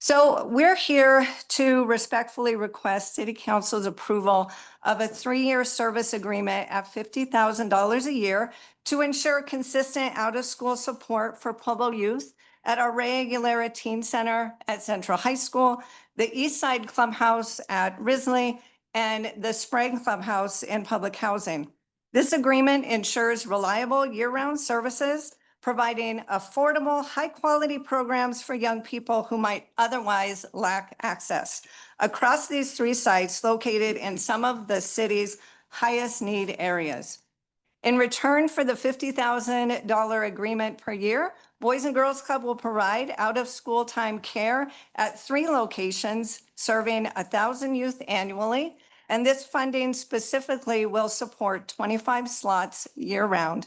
So we're here to respectfully request City Council's approval of a 3-year service agreement at $50,000 a year to ensure consistent out-of-school support for Pueblo youth at our Ray Aguilera Teen Center at Central High School, the East Side Clubhouse at Risley, and the Sprague Clubhouse in public housing. This agreement ensures reliable year-round services, providing affordable, high-quality programs for young people who might otherwise lack access across these 3 sites located in some of the city's highest need areas. In return for the $50,000 agreement per year, Boys and Girls Club will provide out-of-school time care at 3 locations, serving 1,000 youth annually. And this funding specifically will support 25 slots year-round.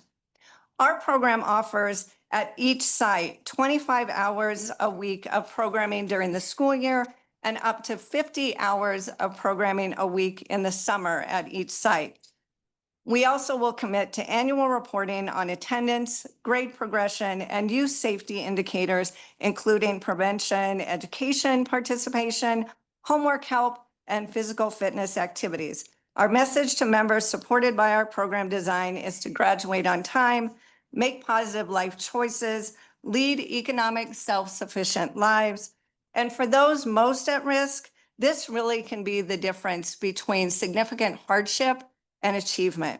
Our program offers at each site 25 hours a week of programming during the school year and up to 50 hours of programming a week in the summer at each site. We also will commit to annual reporting on attendance, grade progression, and youth safety indicators, including prevention, education participation, homework help, and physical fitness activities. Our message to members supported by our program design is to graduate on time, make positive life choices, lead economic self-sufficient lives. And for those most at risk, this really can be the difference between significant hardship and achievement.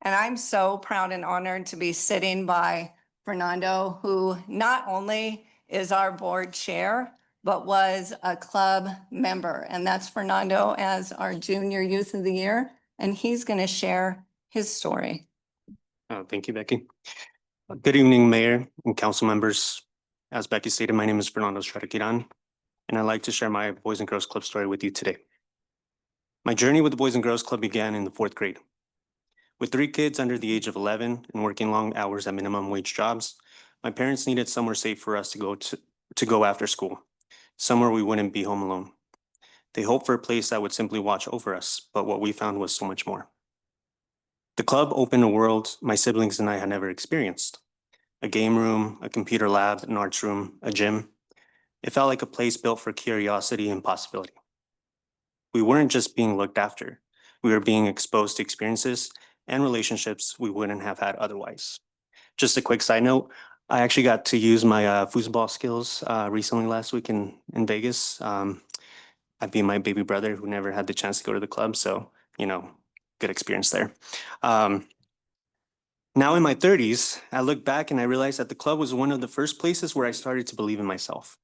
And I'm so proud and honored to be sitting by Fernando, who not only is our board chair, but was a club member. And that's Fernando as our Junior Youth of the Year. And he's going to share his story. Thank you, Becky. Good evening, Mayor and council members. As Becky stated, my name is Fernando Stradakiran, and I'd like to share my Boys and Girls Club story with you today. My journey with the Boys and Girls Club began in the 4th grade. With 3 kids under the age of 11 and working long hours at minimum wage jobs, my parents needed somewhere safe for us to go after school, somewhere we wouldn't be home alone. They hoped for a place that would simply watch over us, but what we found was so much more. The club opened a world my siblings and I had never experienced. A game room, a computer lab, an arts room, a gym. It felt like a place built for curiosity and possibility. We weren't just being looked after. We were being exposed to experiences and relationships we wouldn't have had otherwise. Just a quick side note, I actually got to use my foosball skills recently last week in Vegas. I beat my baby brother who never had the chance to go to the club, so, good experience there. Now in my 30s, I look back and I realized that the club was one of the first places where I started to believe in myself.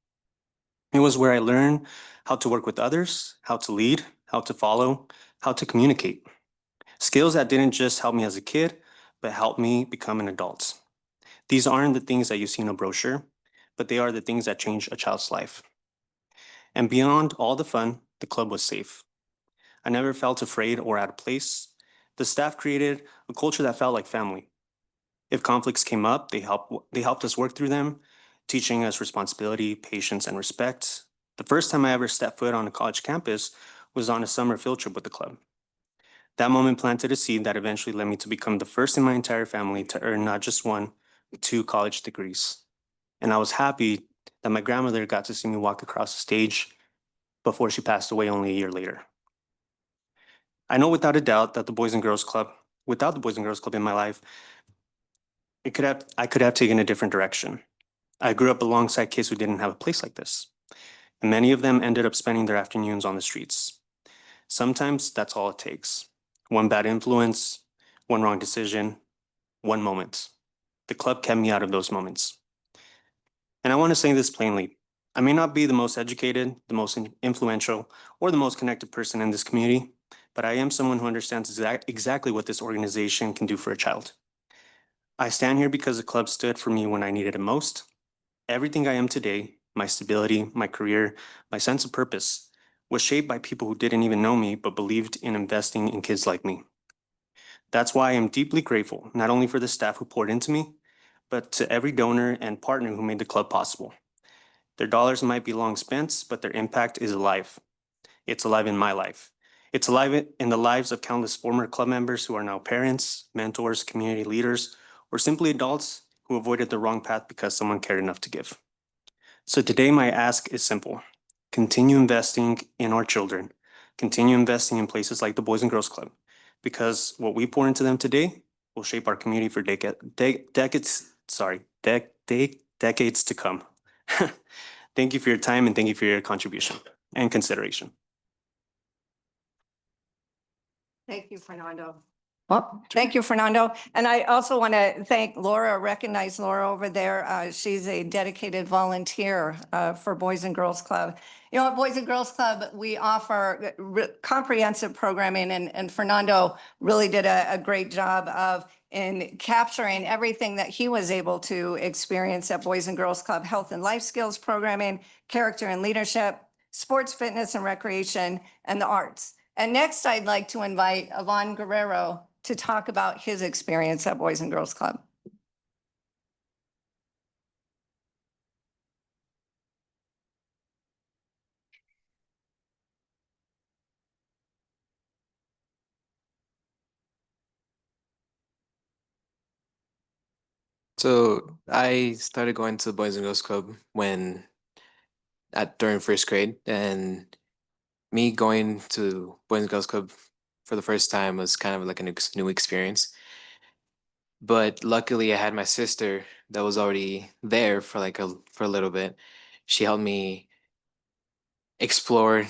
It was where I learned how to work with others, how to lead, how to follow, how to communicate. Skills that didn't just help me as a kid, but helped me become an adult. These aren't the things that you see in a brochure, but they are the things that change a child's life. And beyond all the fun, the club was safe. I never felt afraid or out of place. The staff created a culture that felt like family. If conflicts came up, they helped us work through them, teaching us responsibility, patience, and respect. The first time I ever stepped foot on a college campus was on a summer field trip with the club. That moment planted a seed that eventually led me to become the first in my entire family to earn not just 1, but 2 college degrees. And I was happy that my grandmother got to see me walk across the stage before she passed away only a year later. I know without a doubt that without the Boys and Girls Club in my life, I could have taken a different direction. I grew up alongside kids who didn't have a place like this, and many of them ended up spending their afternoons on the streets. Sometimes that's all it takes. One bad influence, one wrong decision, one moment. The club kept me out of those moments. And I want to say this plainly. I may not be the most educated, the most influential, or the most connected person in this community, but I am someone who understands exactly what this organization can do for a child. I stand here because the club stood for me when I needed it most. Everything I am today, my stability, my career, my sense of purpose, was shaped by people who didn't even know me, but believed in investing in kids like me. That's why I am deeply grateful, not only for the staff who poured into me, but to every donor and partner who made the club possible. Their dollars might be long spent, but their impact is alive. It's alive in my life. It's alive in the lives of countless former club members who are now parents, mentors, community leaders, or simply adults who avoided the wrong path because someone cared enough to give. So today my ask is simple. Continue investing in our children. Continue investing in places like the Boys and Girls Club, because what we pour into them today will shape our community for decades to come. Thank you for your time and thank you for your contribution and consideration. Thank you, Fernando. Well, thank you, Fernando. And I also want to thank Laura, recognize Laura over there. She's a dedicated volunteer for Boys and Girls Club. You know, at Boys and Girls Club, we offer comprehensive programming, and Fernando really did a great job of in capturing everything that he was able to experience at Boys and Girls Club: health and life skills programming, character and leadership, sports, fitness and recreation, and the arts. And next, I'd like to invite Yvonne Guerrero to talk about his experience at Boys and Girls Club. So I started going to the Boys and Girls Club during first grade, and me going to Boys and Girls Club for the first time was kind of like a new experience. But luckily I had my sister that was already there for a little bit. She helped me explore,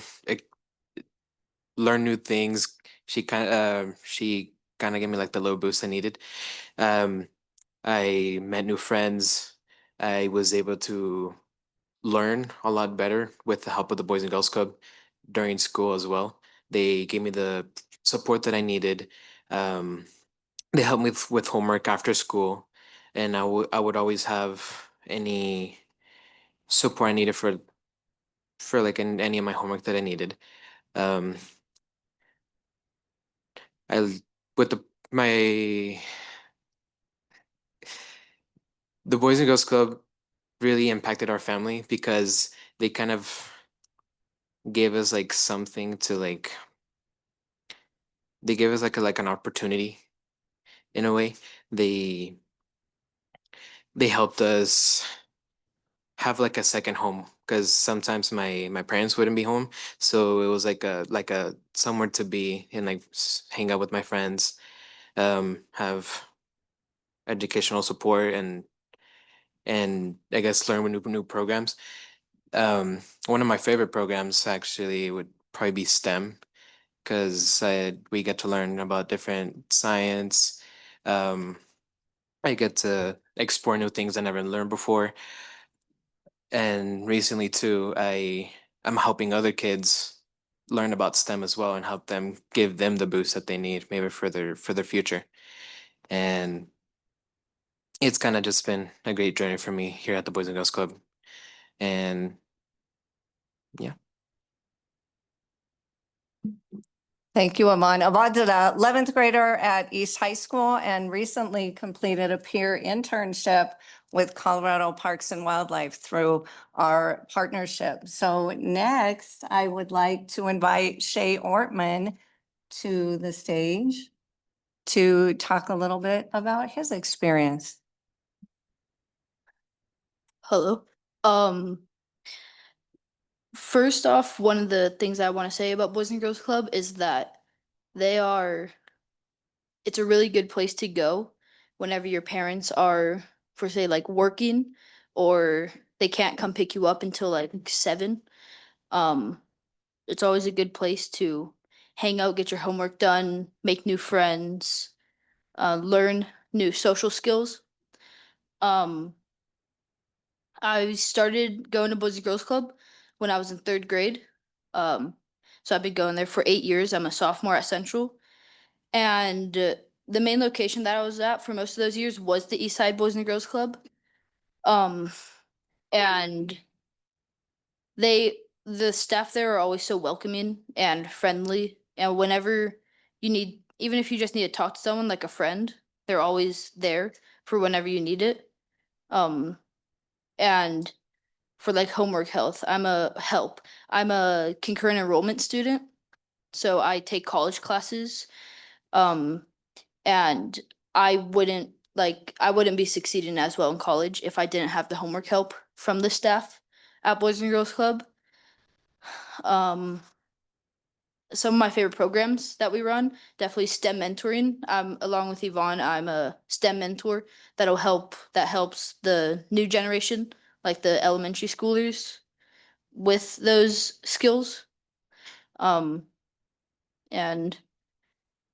learn new things. She kind of gave me like the little boost I needed. I met new friends. I was able to learn a lot better with the help of the Boys and Girls Club during school as well. They gave me the support that I needed. They helped me with homework after school, and I would always have any support I needed for like in any of my homework that I needed. Um, I with the Boys and Girls Club really impacted our family because they kind of gave us like something to like they gave us like an opportunity in a way. They helped us have like a second home because sometimes my parents wouldn't be home, so it was like a somewhere to be and like hang out with my friends, have educational support and I guess learn with new programs. One of my favorite programs actually would probably be STEM because we get to learn about different science. Um, I get to explore new things I never learned before. And recently too, I'm helping other kids learn about STEM as well and help them give them the boost that they need maybe for their future. And it's kind of just been a great journey for me here at the Boys and Girls Club. And yeah. Thank you, Yvonne. Yvonne's an 11th grader at East High School and recently completed a peer internship with Colorado Parks and Wildlife through our partnership. So next, I would like to invite Shay Ortman to the stage to talk a little bit about his experience. Hello. First off, one of the things I want to say about Boys and Girls Club is that it's a really good place to go whenever your parents are, for say, like working or they can't come pick you up until like 7. It's always a good place to hang out, get your homework done, make new friends, learn new social skills. I started going to Boys and Girls Club when I was in 3rd grade. So I've been going there for 8 years. I'm a sophomore at Central. And the main location that I was at for most of those years was the East Side Boys and Girls Club. And the staff there are always so welcoming and friendly. And whenever you need, even if you just need to talk to someone like a friend, they're always there for whenever you need it. And for like homework I'm a concurrent enrollment student. So I take college classes. And I wouldn't be succeeding as well in college if I didn't have the homework help from the staff. at Boys and Girls Club. Some of my favorite programs that we run, definitely STEM mentoring. Along with Yvonne, I'm a STEM mentor that helps the new generation, like the elementary schoolers, with those skills. And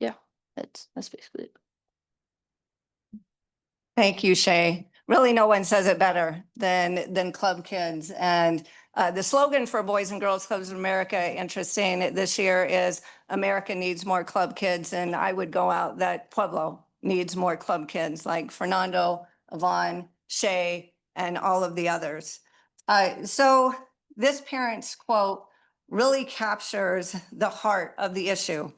yeah, that's basically it. Thank you, Shay. Really, no one says it better than Club Kids. And the slogan for Boys and Girls Clubs of America, interesting this year, is America needs more Club Kids. And I would go out that Pueblo needs more Club Kids, like Fernando, Yvonne, Shay, and all of the others. So this parent's quote really captures the heart of the issue.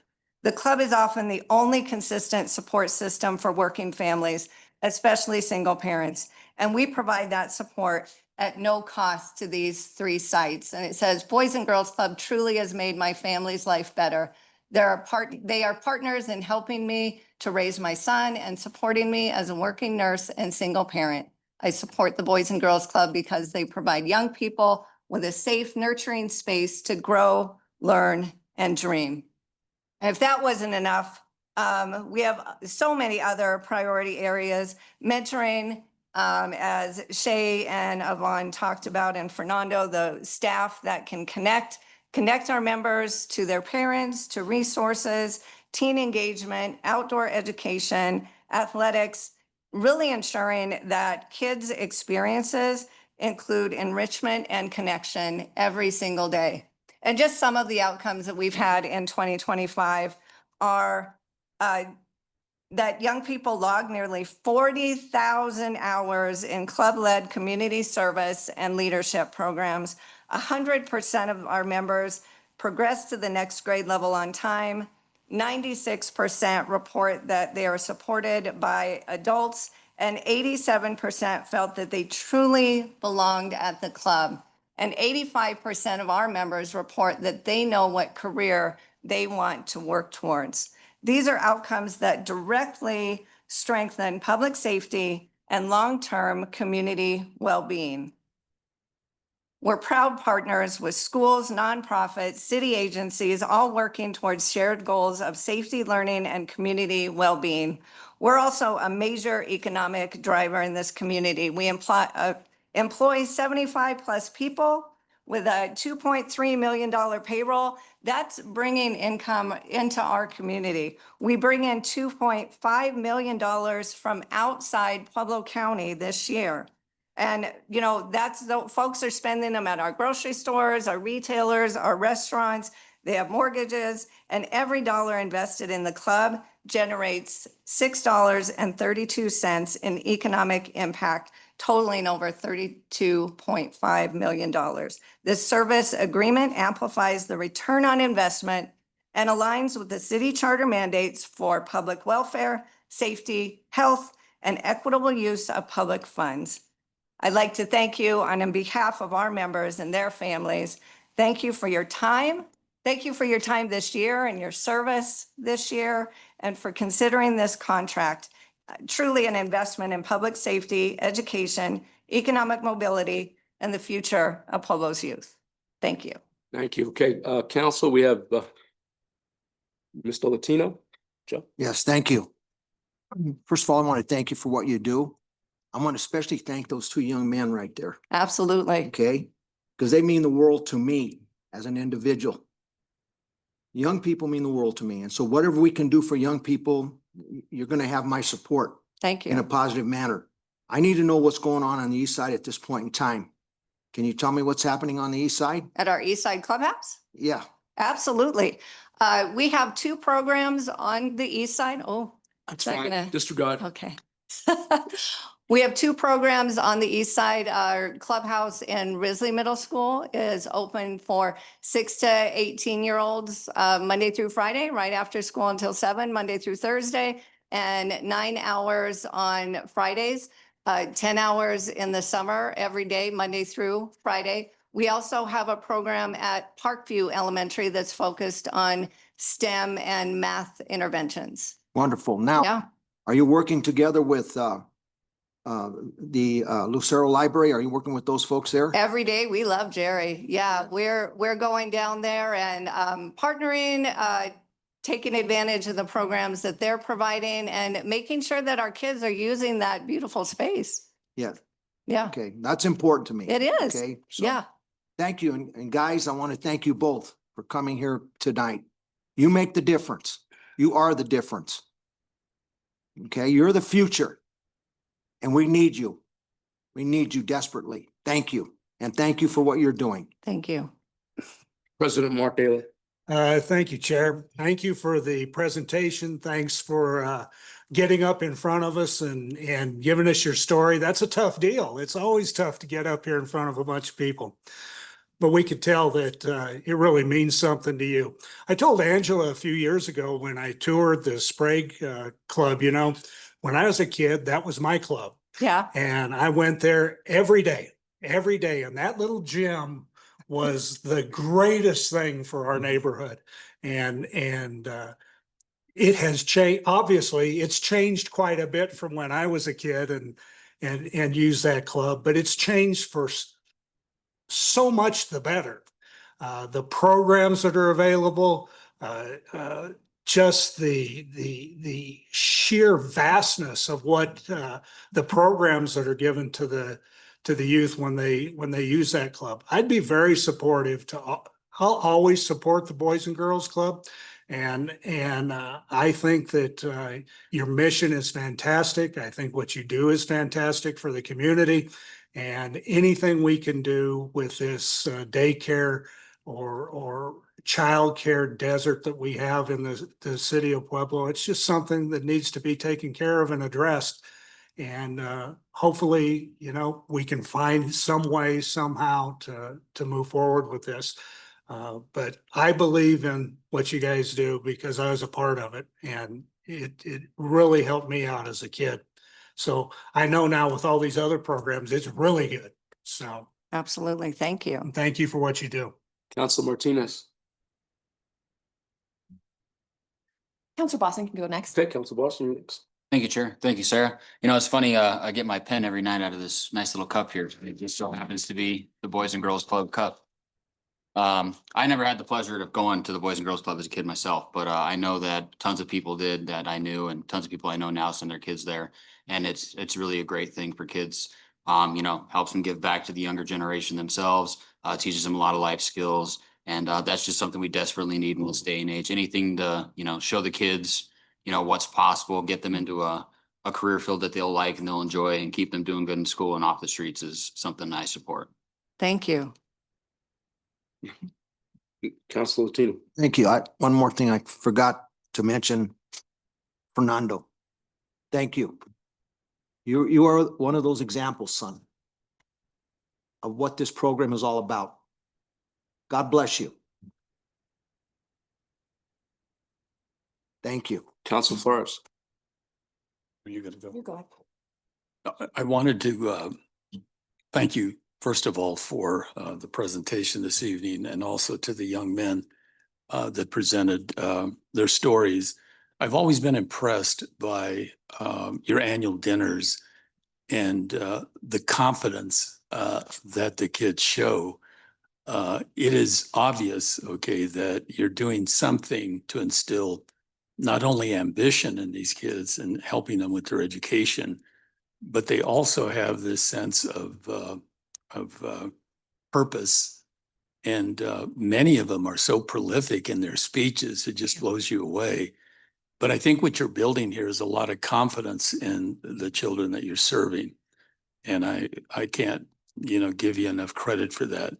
The club is often the only consistent support system for working families, especially single parents. And we provide that support at no cost to these 3 sites. And it says, Boys and Girls Club truly has made my family's life better. They are partners in helping me to raise my son and supporting me as a working nurse and single parent. I support the Boys and Girls Club because they provide young people with a safe, nurturing space to grow, learn, and dream. And if that wasn't enough, we have so many other priority areas, mentoring, as Shay and Yvonne talked about, and Fernando, the staff that can connect our members to their parents, to resources, teen engagement, outdoor education, athletics, really ensuring that kids' experiences include enrichment and connection every single day. And just some of the outcomes that we've had in 2025 are that young people log nearly 40,000 hours in club-led community service and leadership programs. 100% of our members progress to the next grade level on time. 96% report that they are supported by adults, and 87% felt that they truly belonged at the club. And 85% of our members report that they know what career they want to work towards. These are outcomes that directly strengthen public safety and long-term community well-being. We're proud partners with schools, nonprofits, city agencies, all working towards shared goals of safety, learning, and community well-being. We're also a major economic driver in this community. We employ 75 plus people with a $2.3 million payroll. That's bringing income into our community. We bring in $2.5 million from outside Pueblo County this year. And, you know, that's the folks are spending them at our grocery stores, our retailers, our restaurants. They have mortgages, and every dollar invested in the club generates $6.32 in economic impact, totaling over $32.5 million. This service agreement amplifies the return on investment and aligns with the city charter mandates for public welfare, safety, health, and equitable use of public funds. I'd like to thank you on behalf of our members and their families. Thank you for your time. Thank you for your time this year and your service this year, and for considering this contract. Truly an investment in public safety, education, economic mobility, and the future of Pueblo's youth. Thank you. Thank you. Okay, council, we have Mr. Latino. Joe? Yes, thank you. First of all, I want to thank you for what you do. I want to especially thank those 2 young men right there, Absolutely. okay? Because they mean the world to me as an individual. Young people mean the world to me. And so whatever we can do for young people, you're going to have my support Thank in a you. positive manner. I need to know what's going on the east side at this point in time. Can you tell me what's happening on the east side? At our East Side Clubhouse? Yeah, Absolutely. We have 2 programs on the east side. Oh, That's that fine. gonna- Disregard. okay. We have 2 programs on the east side. Our clubhouse in Risley Middle School is open for 6 to 18-year-olds, Monday through Friday, right after school until 7, Monday through Thursday, and 9 hours on Fridays, 10 hours in the summer, every day, Monday through Friday. We also have a program at Parkview Elementary that's focused on STEM and math interventions. wonderful. Now, Yeah. are you working together with the Lucero Library? Are you working with those folks there? Every day, we love Jerry. Yeah, we're going down there and partnering, taking advantage of the programs that they're providing and making sure that our kids are using that beautiful space. Yeah, Yeah, okay, that's important to me. it is. Okay, so Yeah, thank you. And guys, I want to thank you both for coming here tonight. You make the difference. You are the difference. Okay, you're the future. And we need you. We need you desperately. Thank you. And thank you for what you're doing. thank you. President Mark Daly. Thank you, Chair. Thank you for the presentation. Thanks for getting up in front of us and giving us your story. That's a tough deal. It's always tough to get up here in front of a bunch of people. But we could tell that it really means something to you. I told Angela a few years ago when I toured the Sprague Club, you know, when I was a kid, that was my club. Yeah, And I went there every day. And that little gym was the greatest thing for our neighborhood. And it has changed. Obviously, it's changed quite a bit from when I was a kid and used that club, but it's changed for so much the better. The programs that are available, just the sheer vastness of what the programs that are given to the youth when they use that club. I'd be very supportive I'll always support the Boys and Girls Club. And I think that your mission is fantastic. I think what you do is fantastic for the community. And anything we can do with this daycare or childcare desert that we have in the city of Pueblo, it's just something that needs to be taken care of and addressed. And hopefully, you know, we can find some way somehow to move forward with this. But I believe in what you guys do because I was a part of it, and it really helped me out as a kid. So I know now with all these other programs, it's really good. So absolutely. Thank you. thank you for what you do. Council Martinez. Counselor Boston can go next. Okay, Council Boston next. Thank you, Chair. Thank you, Sarah. You know, it's funny, I get my pen every night out of this nice little cup here. It just so happens to be the Boys and Girls Club cup. I never had the pleasure of going to the Boys and Girls Club as a kid myself, but I know that tons of people did that I knew, and tons of people I know now send their kids there. And it's really a great thing for kids. You know, helps them give back to the younger generation themselves, teaches them a lot of life skills. And that's just something we desperately need in this day and age. Anything to, you know, show the kids, you know, what's possible, get them into a career field that they'll like and they'll enjoy, and keep them doing good in school and off the streets is something I support. Thank you. Council Latino. Thank you. One more thing I forgot to mention, Fernando. Thank you. You are one of those examples, son, of what this program is all about. God bless you. Thank you. Council Flores. Are you gonna go? You go. I wanted to thank you, first of all, for the presentation this evening, and also to the young men that presented their stories. I've always been impressed by your annual dinners and the confidence that the kids show. It is obvious, okay, that you're doing something to instill not only ambition in these kids and helping them with their education, but they also have this sense of purpose. And many of them are so prolific in their speeches, it just blows you away. But I think what you're building here is a lot of confidence in the children that you're serving. And I can't, you know, give you enough credit for that.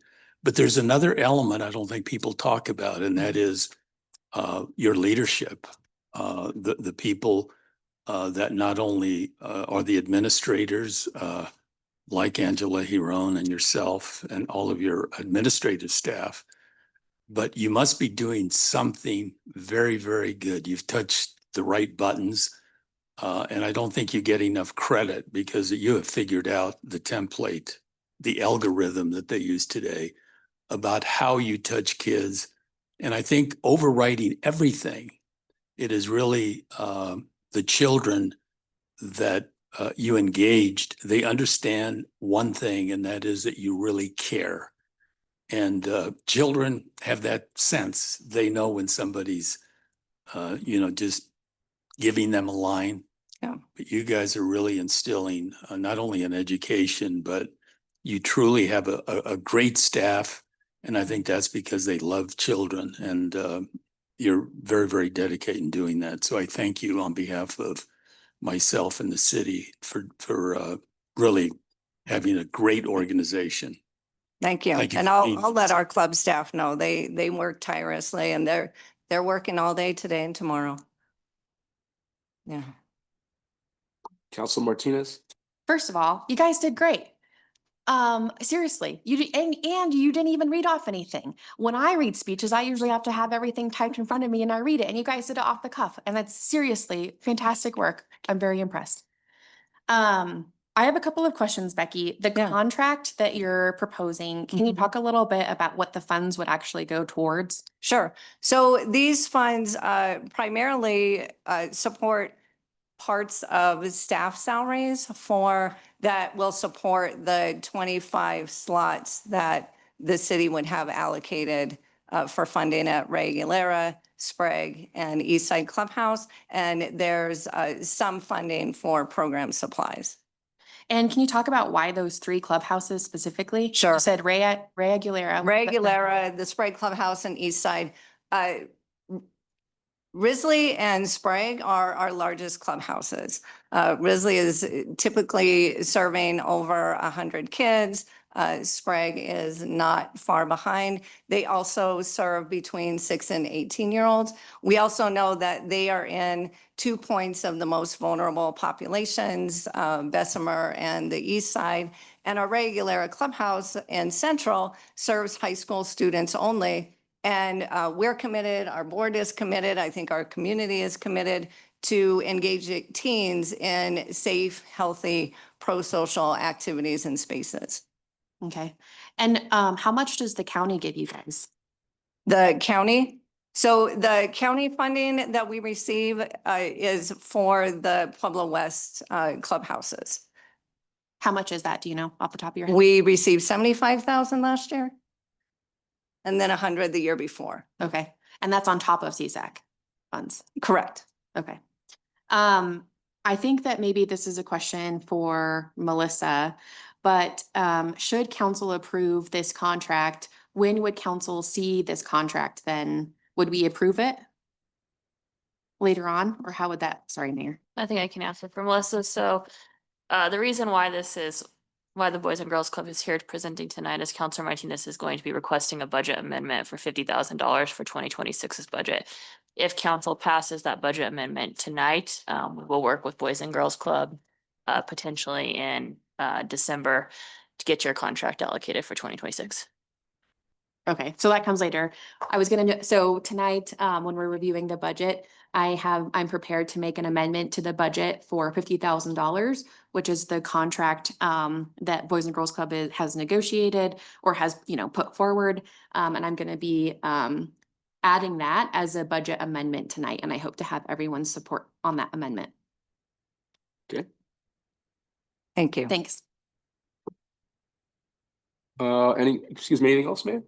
But there's another element I don't think people talk about, and that is your leadership. The people that not only are the administrators, like Angela Hiron and yourself and all of your administrative staff, but you must be doing something very, very good. You've touched the right buttons, and I don't think you get enough credit because you have figured out the template, the algorithm that they use today about how you touch kids. And I think overriding everything, it is really the children that you engaged, they understand one thing, and that is that you really care. And children have that sense. They know when somebody's, just giving them a line. Yeah. But you guys are really instilling not only an education, but you truly have a great staff. And I think that's because they love children, and you're very, very dedicated in doing that. So I thank you on behalf of myself and the city for really having a great organization. Thank you. Thank you And for I'll, being I'll with let us. our club staff know. They work tirelessly, and they're working all day today and tomorrow. Yeah. Council Martinez? First of all, you guys did great. Seriously, and you didn't even read off anything. When I read speeches, I usually have to have everything typed in front of me and I read it, and you guys did it off the cuff, and that's seriously fantastic work. I'm very impressed. I have a couple of questions, Becky. The Yeah. contract that you're proposing, can you Mhm. talk a little bit about what the funds would actually go towards? Sure. So these funds primarily support parts of staff salaries that will support the 25 slots that the city would have allocated for funding at Ray Aguilera, Sprague, and Eastside Clubhouse. And there's some funding for program supplies. And can you talk about why those three clubhouses specifically? Sure. You said Ray Aguilera. Ray Aguilera, the Sprague Clubhouse, and Eastside. Risley and Sprague are our largest clubhouses. Risley is typically serving over 100 kids. Sprague is not far behind. They also serve between 6 and 18-year-olds. We also know that they are in 2 points of the most vulnerable populations, Bessemer and the East Side. And our Ray Aguilera Clubhouse in Central serves high school students only. And we're committed, our board is committed, I think our community is committed to engage teens in safe, healthy, pro-social activities and spaces. Okay. And how much does the county give you guys? The county, so the county funding that we receive is for the Pueblo West clubhouses. How much is that? Do you know off the top of your head? We received 75,000 last year. And then 100 the year before. Okay. And that's on top of CSAC funds. Correct. Okay. I think that maybe this is a question for Melissa, but should council approve this contract, when would council see this contract then? Would we approve it later on, or how would that, sorry, Mayor? I think I can answer for Melissa. So the reason why why the Boys and Girls Club is here presenting tonight is Councilor Martinez is going to be requesting a budget amendment for $50,000 for 2026's budget. If council passes that budget amendment tonight, we will work with Boys and Girls Club potentially in December to get your contract allocated for 2026. Okay, so that comes later. I was gonna, so tonight, when we're reviewing the budget, I'm prepared to make an amendment to the budget for $50,000, which is the contract that Boys and Girls Club has negotiated or has, put forward. And I'm gonna be adding that as a budget amendment tonight, and I hope to have everyone's support on that amendment. Okay. Thank you. Thanks. Anything else, man?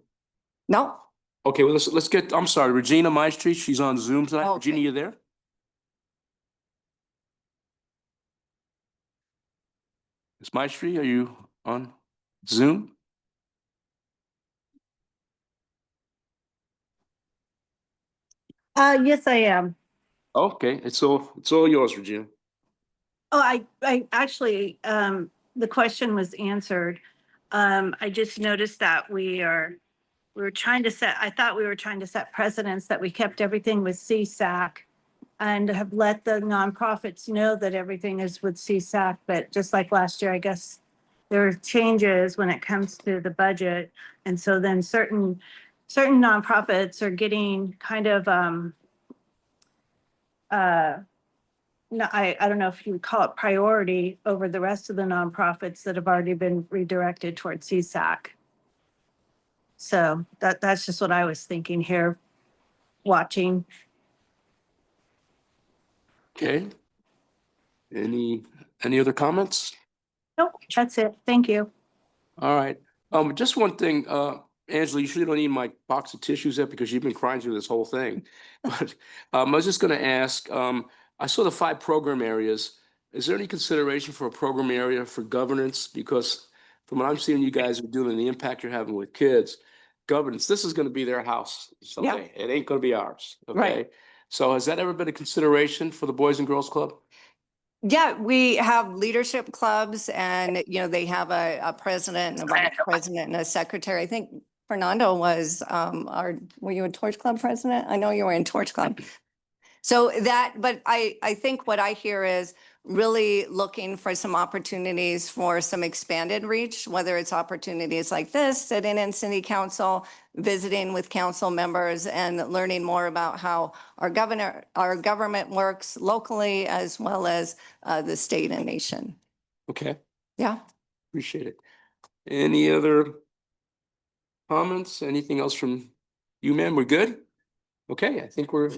No, Okay, well, let's get, I'm sorry, Regina Maestri, she's on Zoom tonight. Okay. Regina, you there? Ms. Maestri, are you on Zoom? Yes, I am. Okay, it's all yours, Regina. Oh, I actually, the question was answered. I just noticed that we were trying to set, I thought we were trying to set precedents that we kept everything with CSAC and have let the nonprofits know that everything is with CSAC, but just like last year, I guess there are changes when it comes to the budget. And so then certain nonprofits are getting kind of, no, I don't know if you would call it priority over the rest of the nonprofits that have already been redirected towards CSAC. So that's just what I was thinking here, watching. Okay. Any Any other comments? Nope, that's it. Thank you. All right. Just one thing, Angela, you surely don't need my box of tissues there because you've been crying through this whole thing. But I was just gonna ask, I saw the 5 program areas. Is there any consideration for a program area for governance? Because from what I'm seeing you guys are doing and the impact you're having with kids, governance, this is gonna be their house someday. It ain't gonna be ours, Right. okay? So has that ever been a consideration for the Boys and Girls Club? Yeah, we have leadership clubs and, they have a president and a vice president and a secretary. I think Fernando was, were you a Torch Club president? I know you were in Torch Club. So but I think what I hear is really looking for some opportunities for some expanded reach, whether it's opportunities like this, sitting in city council, visiting with council members and learning more about how our government works locally as well as the state and nation. Okay, Yeah. appreciate it. Any other comments? Anything else from you, ma'am? We're good? Okay, I think we're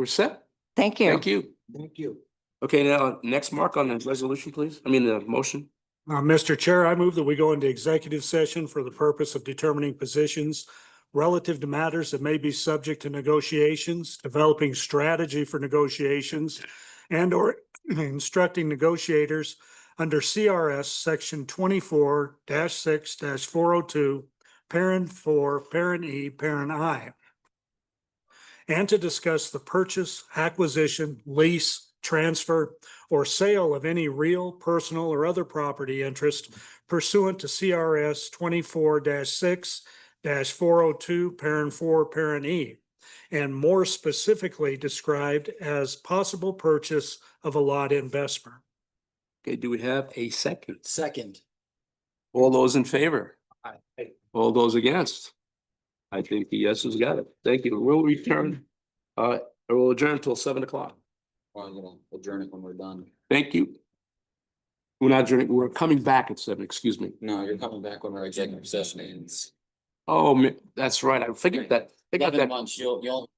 set. Thank you. Thank you. Thank you. Okay, now, next mark on the resolution, please. I mean, the motion. Mr. Chair, I move that we go into executive session for the purpose of determining positions relative to matters that may be subject to negotiations, developing strategy for negotiations, and or instructing negotiators under CRS Section 24-6-402, Parent 4, Parent E, Parent I, and to discuss the purchase, acquisition, lease, transfer, or sale of any real, personal, or other property interest pursuant to CRS 24-6-402, Parent 4, Parent E, and more specifically described as possible purchase of a lot in Vesper. Okay, do we have a second? Second. All those in favor? All those against? I think the yeses got it. Thank you. We'll return, we'll adjourn until 7 o'clock. Well, we'll adjourn it when we're done. Thank you. We're not adjourning, we're coming back at 7, excuse me. No, you're coming back when our executive session ends. Oh, that's right. I figured that. I got 11 that. months, you'll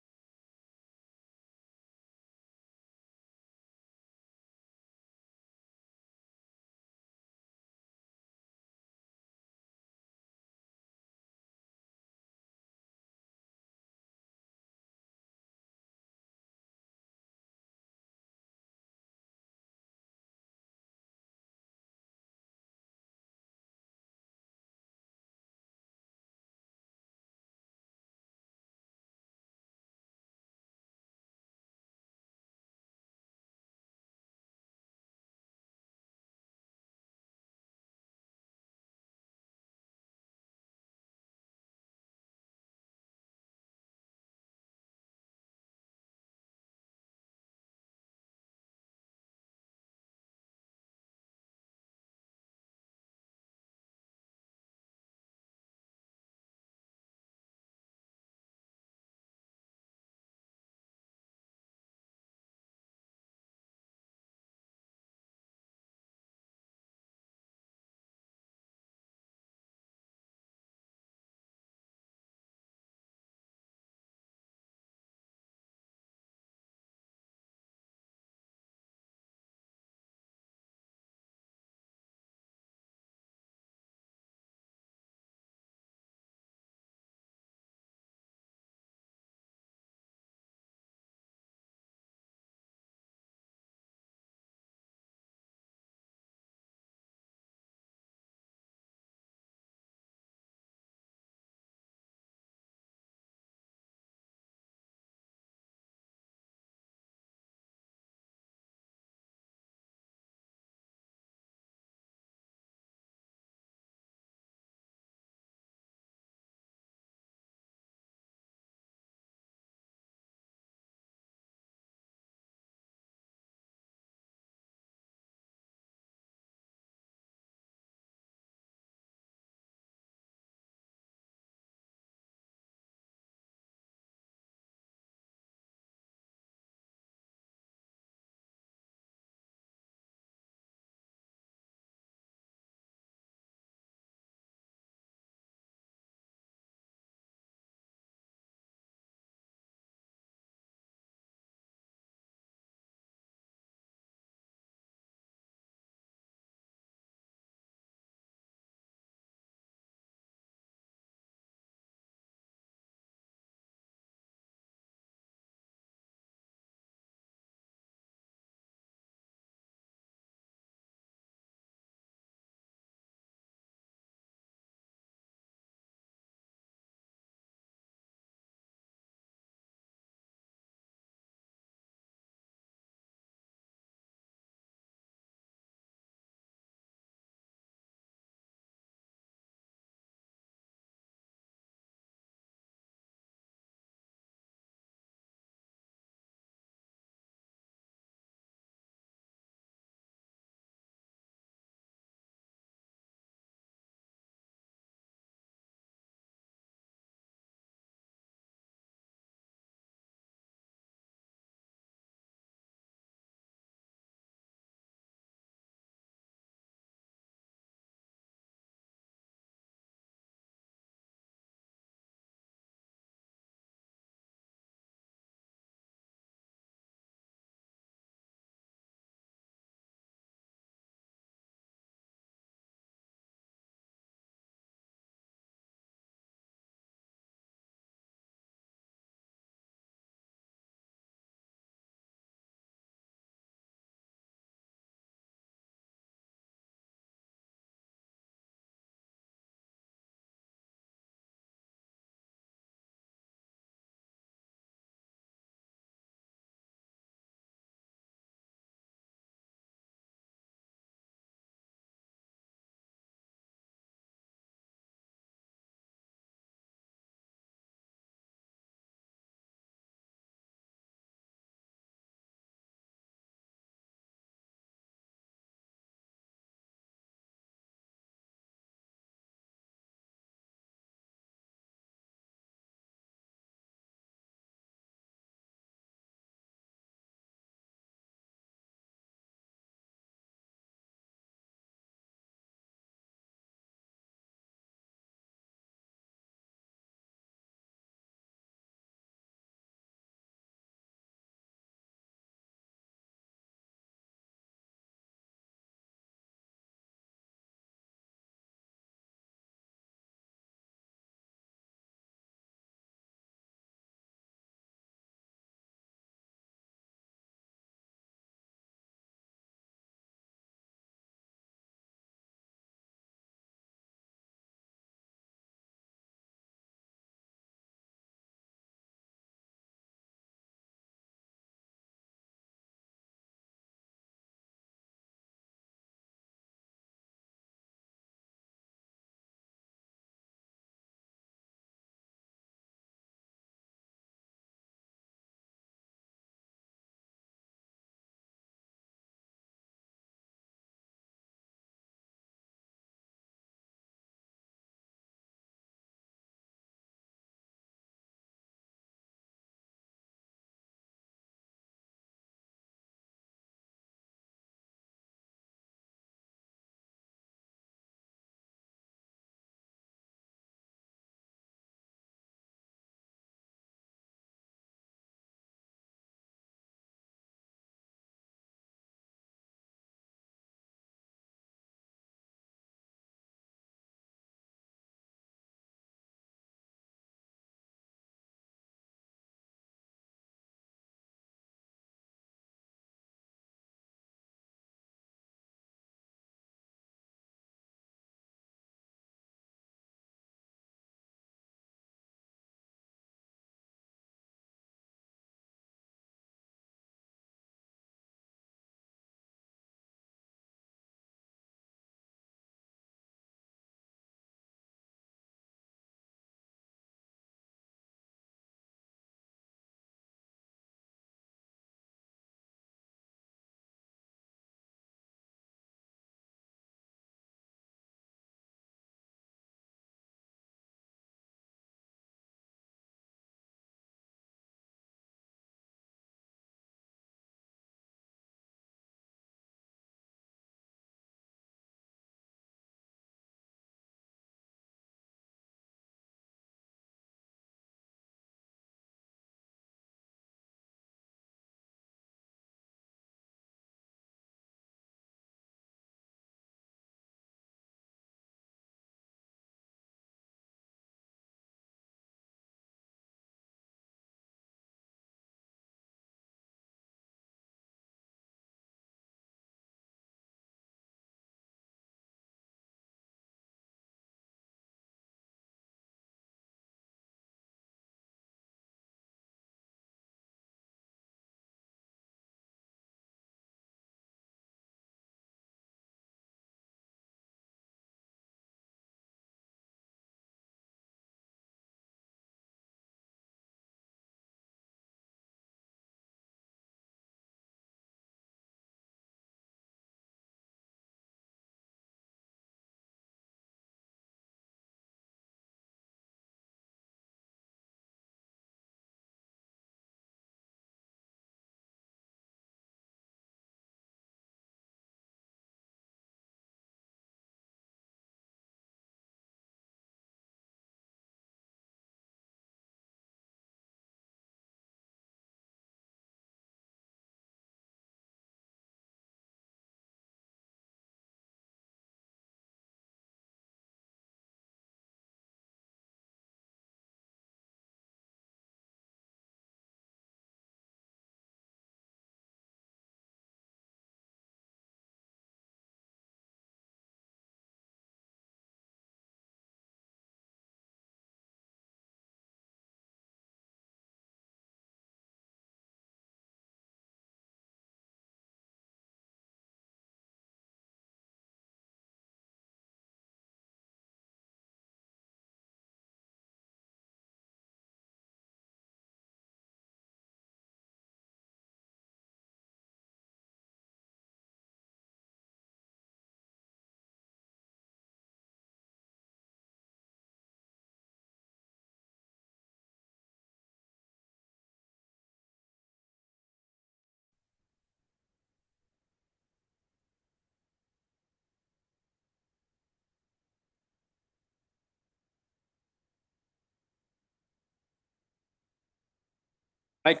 Right,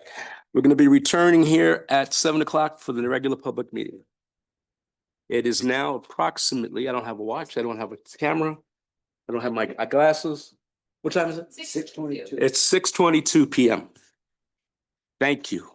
we're gonna be returning here at 7 o'clock for the regular public meeting. It is now approximately, I don't have a watch, I don't have a camera, I don't have my glasses. What time is it? 6:22. It's 6:22 PM. Thank you.